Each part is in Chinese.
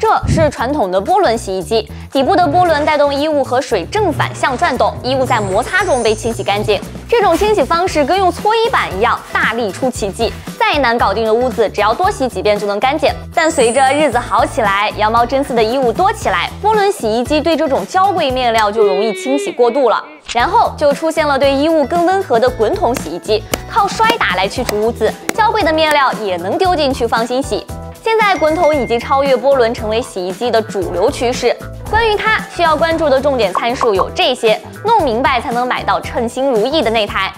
这是传统的涡轮洗衣机，底部的涡轮带动衣物和水正反向转动，衣物在摩擦中被清洗干净。这种清洗方式跟用搓衣板一样，大力出奇迹。再难搞定的污渍，只要多洗几遍就能干净。但随着日子好起来，羊毛真丝的衣物多起来，涡轮洗衣机对这种娇贵面料就容易清洗过度了。然后就出现了对衣物更温和的滚筒洗衣机，靠摔打来去除污渍，娇贵的面料也能丢进去放心洗。现在滚筒已经超越涡轮，成为洗衣机的主流趋势。关于它需要关注的重点参数有这些，弄明白才能买到称心如意的那台。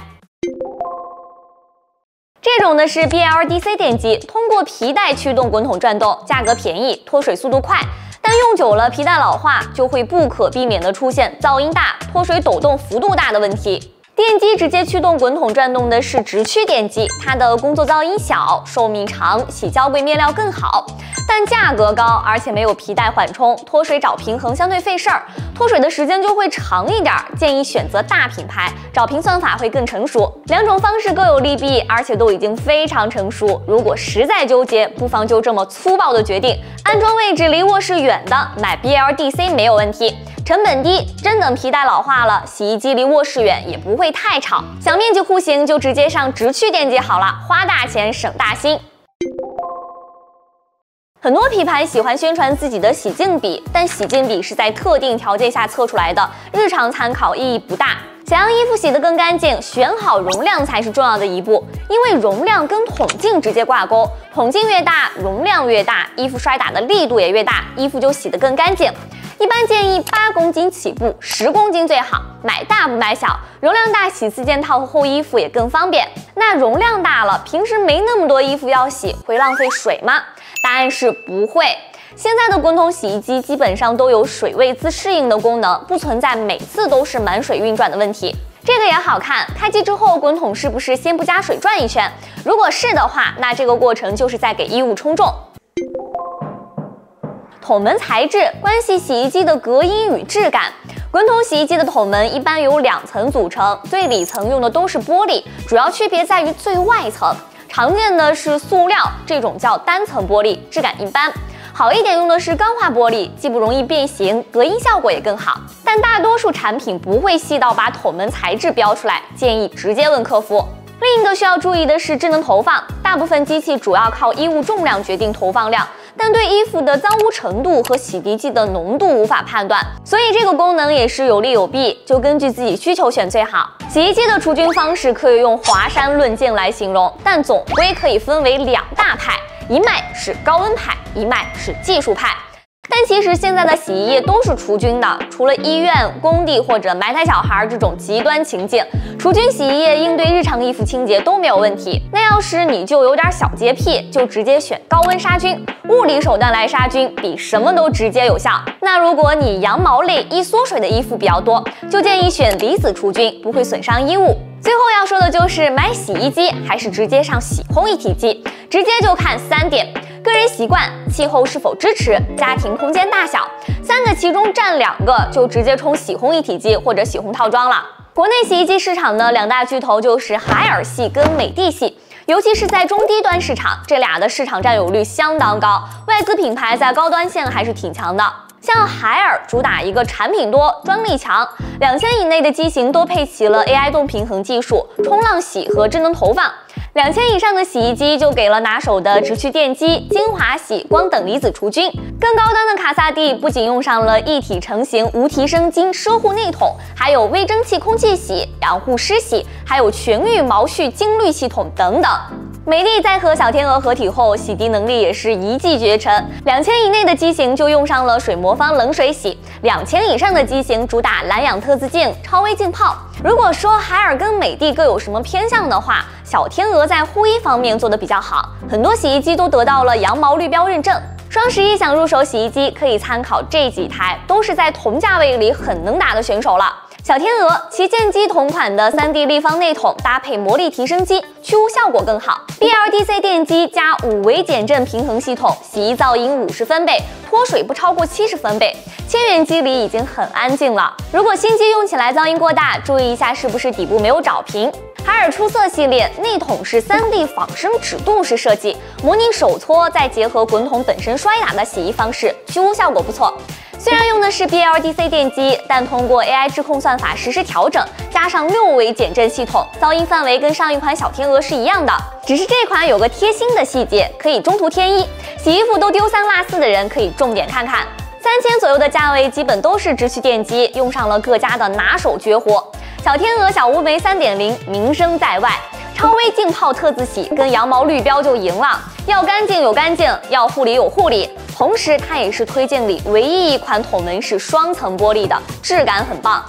这种的是 BLDC 电机，通过皮带驱动滚筒转动，价格便宜，脱水速度快。但用久了，皮带老化就会不可避免地出现噪音大、脱水抖动幅度大的问题。电机直接驱动滚筒转动的是直驱电机，它的工作噪音小，寿命长，洗娇贵面料更好，但价格高，而且没有皮带缓冲，脱水找平衡相对费事儿，脱水的时间就会长一点，建议选择大品牌，找平算法会更成熟。两种方式各有利弊，而且都已经非常成熟。如果实在纠结，不妨就这么粗暴的决定，安装位置离卧室远的，买 BLDC 没有问题。成本低，真等皮带老化了，洗衣机离卧室远也不会太吵。小面积户型就直接上直驱电机好了，花大钱省大心。很多品牌喜欢宣传自己的洗净比，但洗净比是在特定条件下测出来的，日常参考意义不大。想让衣服洗得更干净，选好容量才是重要的一步，因为容量跟筒径直接挂钩，筒径越大，容量越大，衣服摔打的力度也越大，衣服就洗得更干净。一般建议8公斤起步，10公斤最好，买大不买小，容量大洗4件套和厚衣服也更方便。那容量大了，平时没那么多衣服要洗，会浪费水吗？答案是不会。现在的滚筒洗衣机基本上都有水位自适应的功能，不存在每次都是满水运转的问题。这个也好看，开机之后滚筒是不是先不加水转一圈？如果是的话，那这个过程就是在给衣物冲重。筒门材质关系洗衣机的隔音与质感。滚筒洗衣机的筒门一般由2层组成，最里层用的都是玻璃，主要区别在于最外层。常见的是塑料，这种叫单层玻璃，质感一般。好一点用的是钢化玻璃，既不容易变形，隔音效果也更好。但大多数产品不会细到把筒门材质标出来，建议直接问客服。另一个需要注意的是智能投放，大部分机器主要靠衣物重量决定投放量，但对衣服的脏污程度和洗涤剂的浓度无法判断，所以这个功能也是有利有弊，就根据自己需求选最好。洗衣机的除菌方式可以用华山论剑来形容，但总归可以分为2大派，一脉是高温派，一脉是技术派。但其实现在的洗衣液都是除菌的，除了医院、工地或者埋汰小孩这种极端情境，除菌洗衣液应对日常衣服清洁都没有问题。那要是你就有点小洁癖，就直接选高温杀菌，物理手段来杀菌比什么都直接有效。那如果你羊毛类易缩水的衣服比较多，就建议选离子除菌，不会损伤衣物。最后要说的就是买洗衣机还是直接上洗烘一体机，直接就看3点。个人习惯、气候是否支持、家庭空间大小，3个其中占2个，就直接冲洗烘一体机或者洗烘套装了。国内洗衣机市场的2大巨头就是海尔系跟美的系，尤其是在中低端市场，这俩的市场占有率相当高，外资品牌在高端线还是挺强的。像海尔主打一个产品多、专利强，2000以内的机型都配齐了 AI 动平衡技术、冲浪洗和智能投放。2000以上的洗衣机就给了拿手的直驱电机、精华洗、光等离子除菌。更高端的卡萨帝不仅用上了一体成型无提升精奢护内桶，还有微蒸汽空气洗、养护湿洗，还有全域毛絮净滤系统等等。美的在和小天鹅合体后，洗涤能力也是一骑绝尘。2000以内的机型就用上了水魔方冷水洗，2000以上的机型主打蓝氧特自净、超微浸泡。如果说海尔跟美的各有什么偏向的话，小天鹅在护衣方面做得比较好，很多洗衣机都得到了羊毛绿标认证。双11想入手洗衣机，可以参考这几台，都是在同价位里很能打的选手了。小天鹅旗舰机同款的3D 立方内桶搭配魔力提升机，去污效果更好。BLDC 电机加5维减震平衡系统，洗衣噪音50分贝，脱水不超过70分贝。千元机里已经很安静了。如果新机用起来噪音过大，注意一下是不是底部没有找平。海尔出色系列内筒是 3D 仿生指度式设计，模拟手搓，再结合滚筒本身摔打的洗衣方式，去污效果不错。虽然用的是 BLDC 电机，但通过 AI 智控算法实时调整，加上6维减震系统，噪音范围跟上一款小天鹅是一样的。只是这款有个贴心的细节，可以中途添衣，洗衣服都丢3落4的人可以重点看看。3000左右的价位，基本都是直驱电机，用上了各家的拿手绝活。小天鹅小乌梅 3.0 名声在外，超微浸泡特自洗跟羊毛绿标就赢了。要干净有干净，要护理有护理。同时，它也是推荐里唯一一款筒门是双层玻璃的，质感很棒。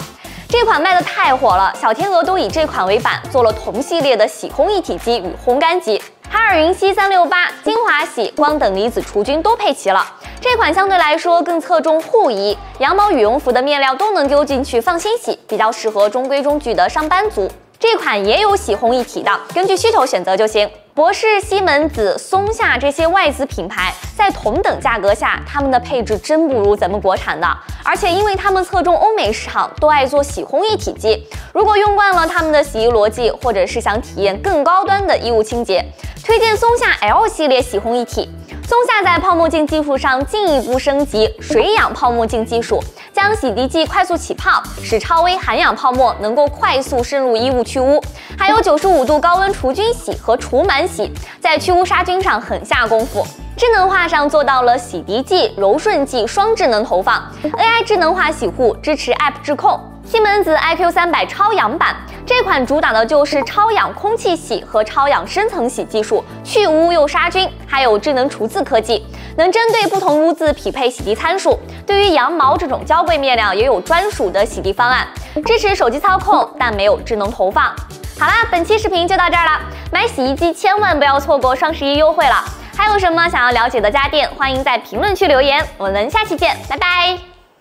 这款卖的太火了，小天鹅都以这款为版做了同系列的洗烘一体机与烘干机。海尔云溪368、精华洗、光等离子除菌都配齐了。这款相对来说更侧重护衣，羊毛羽绒服的面料都能丢进去放心洗，比较适合中规中矩的上班族。这款也有洗烘一体的，根据需求选择就行。博士、西门子、松下这些外资品牌，在同等价格下，他们的配置真不如咱们国产的。而且因为他们侧重欧美市场，都爱做洗烘一体机。如果用惯了他们的洗衣逻辑，或者是想体验更高端的衣物清洁，推荐松下 L 系列洗烘一体。松下在泡沫镜技术上进一步升级水氧泡沫镜技术，将洗涤剂快速起泡，使超微含氧泡沫能够快速渗入衣物去污，还有95度高温除菌洗和除螨洗，在去污杀菌上很下功夫。智能化上做到了洗涤剂、柔顺剂双智能投放 ，AI 智能化洗护支持 App 智控。西门子 IQ300 超氧版这款主打的就是超氧空气洗和超氧深层洗技术，去污又杀菌，还有智能除渍科技，能针对不同污渍匹配洗涤参数。对于羊毛这种娇贵面料也有专属的洗涤方案，支持手机操控，但没有智能投放。好啦，本期视频就到这儿了，买洗衣机千万不要错过双11优惠了。还有什么想要了解的家电，欢迎在评论区留言，我们下期见，拜拜。